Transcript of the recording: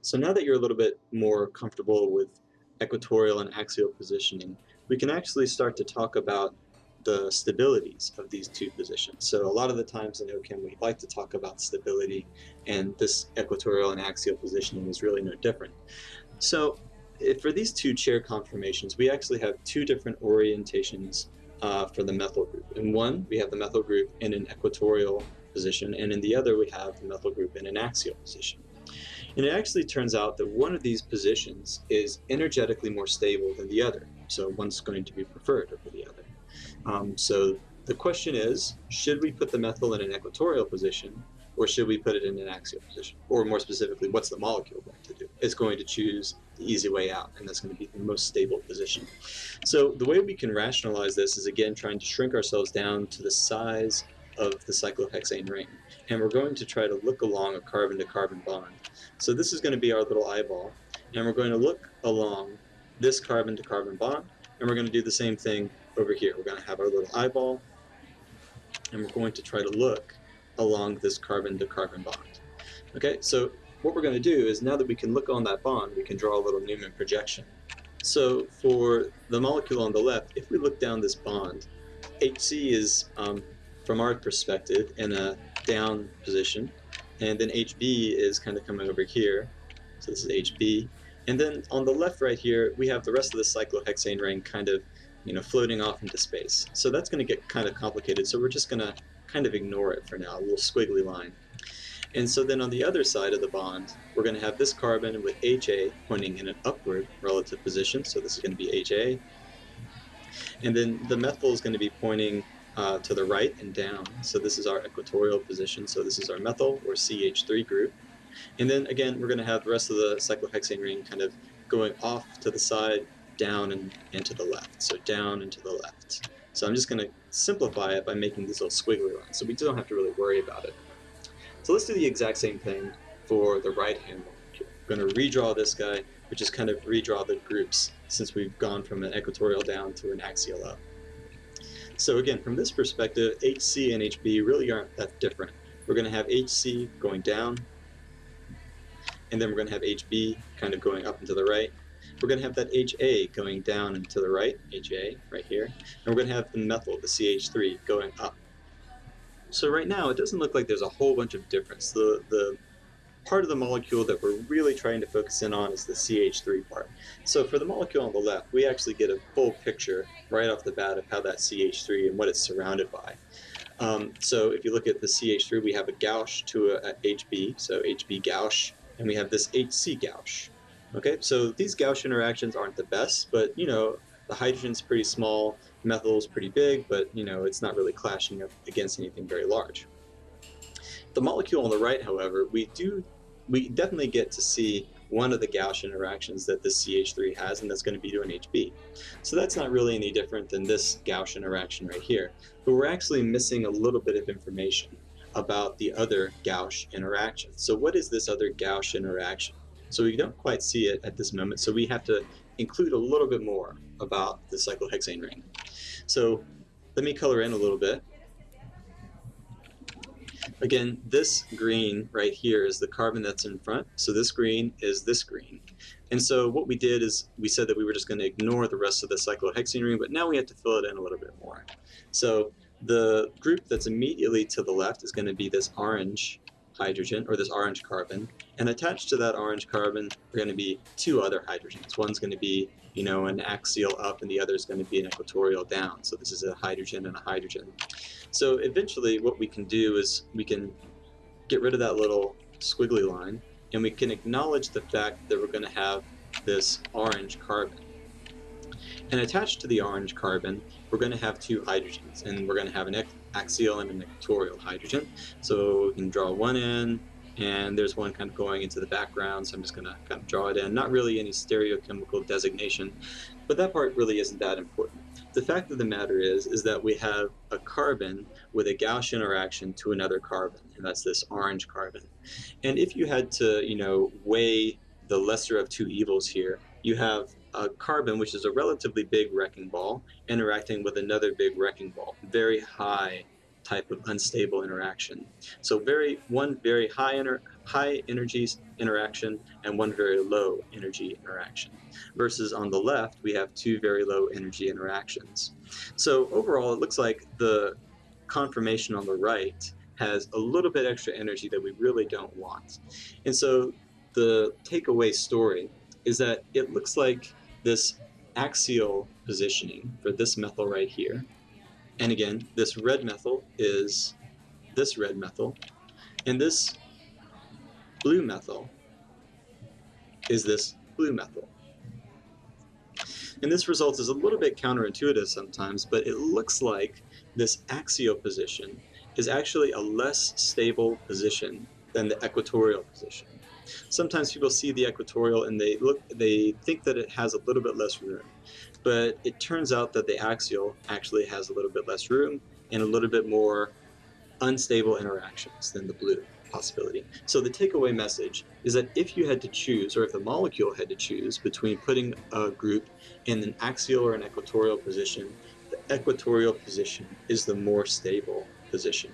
So now that you're a little bit more comfortable with equatorial and axial positioning, we can actually start to talk about the stabilities of these two positions. So a lot of the times in OChem we like to talk about stability, and this equatorial and axial positioning is really no different. So for these two chair conformations, we actually have two different orientations for the methyl group. In one, we have the methyl group in an equatorial position, and in the other, we have the methyl group in an axial position. And it actually turns out that one of these positions is energetically more stable than the other. So one's going to be preferred over the other. So the question is, should we put the methyl in an equatorial position, or should we put it in an axial position? Or more specifically, what's the molecule going to do? It's going to choose the easy way out, and that's going to be the most stable position. So the way we can rationalize this is, again, trying to shrink ourselves down to the size of the cyclohexane ring. And we're going to try to look along a carbon-to-carbon bond. So this is going to be our little eyeball, and we're going to look along this carbon-to-carbon bond, and we're going to do the same thing over here. We're going to have our little eyeball, and we're going to try to look along this carbon-to-carbon bond. Okay, so what we're going to do is, now that we can look on that bond, we can draw a little Newman projection. So for the molecule on the left, if we look down this bond, HC is, from our perspective, in a down position, and then HB is kind of coming over here. So this is HB. And then on the left right here, we have the rest of the cyclohexane ring kind of, floating off into space. So that's going to get kind of complicated. So we're just going to kind of ignore it for now, a little squiggly line. And so then on the other side of the bond, we're going to have this carbon with HA pointing in an upward relative position. So this is going to be HA. And then the methyl is going to be pointing to the right and down. So this is our equatorial position. So this is our methyl, or CH3 group. And then again, we're going to have the rest of the cyclohexane ring kind of going off to the side, down and to the left. So down and to the left. So I'm just going to simplify it by making these little squiggly lines, so we don't have to really worry about it. So let's do the exact same thing for the right-hand molecule. We're going to redraw this guy, which is kind of redraw the groups, since we've gone from an equatorial down to an axial up. So again, from this perspective, HC and HB really aren't that different. We're going to have HC going down, and then we're going to have HB kind of going up and to the right. We're going to have that HA going down and to the right, HA right here, and we're going to have the methyl, the CH3, going up. So right now, it doesn't look like there's a whole bunch of difference. The part of the molecule that we're really trying to focus in on is the CH3 part. So for the molecule on the left, we actually get a full picture right off the bat of how that CH3 and what it's surrounded by. So if you look at the CH3, we have a gauche to a HB, so HB gauche, and we have this HC gauche. Okay, so these gauche interactions aren't the best, but the hydrogen's pretty small, methyl's pretty big, but it's not really clashing up against anything very large. The molecule on the right, however, we definitely get to see one of the gauche interactions that this CH3 has, and that's going to be to an HB. So that's not really any different than this gauche interaction right here, but we're actually missing a little bit of information about the other gauche interaction. So what is this other gauche interaction? So we don't quite see it at this moment, so we have to include a little bit more about the cyclohexane ring. So let me color in a little bit. Again, this green right here is the carbon that's in front, so this green is this green. And so what we did is we said that we were just going to ignore the rest of the cyclohexane ring, but now we have to fill it in a little bit more. So the group that's immediately to the left is going to be this orange hydrogen, or this orange carbon, and attached to that orange carbon are going to be two other hydrogens. One's going to be, an axial up, and the other is going to be an equatorial down. So this is a hydrogen and a hydrogen. So eventually what we can do is we can get rid of that little squiggly line, and we can acknowledge the fact that we're going to have this orange carbon. And attached to the orange carbon, we're going to have two hydrogens, and we're going to have an axial and an equatorial hydrogen. So we can draw one in, and there's one kind of going into the background, so I'm just going to kind of draw it in. Not really any stereochemical designation, but that part really isn't that important. The fact of the matter is that we have a carbon with a gauche interaction to another carbon, and that's this orange carbon. And if you had to, weigh the lesser of two evils here, you have a carbon, which is a relatively big wrecking ball, interacting with another big wrecking ball, very high type of unstable interaction. So one very high energy interaction and one very low energy interaction. Versus on the left, we have two very low energy interactions. So overall, it looks like the conformation on the right has a little bit extra energy that we really don't want. And so the takeaway story is that it looks like this axial positioning for this methyl right here, and again, this red methyl is this red methyl, and this blue methyl is this blue methyl. And this result is a little bit counterintuitive sometimes, but it looks like this axial position is actually a less stable position than the equatorial position. Sometimes people see the equatorial and they think that it has a little bit less room, but it turns out that the axial actually has a little bit less room and a little bit more unstable interactions than the blue possibility. So the takeaway message is that if you had to choose, or if the molecule had to choose between putting a group in an axial or an equatorial position, the equatorial position is the more stable position.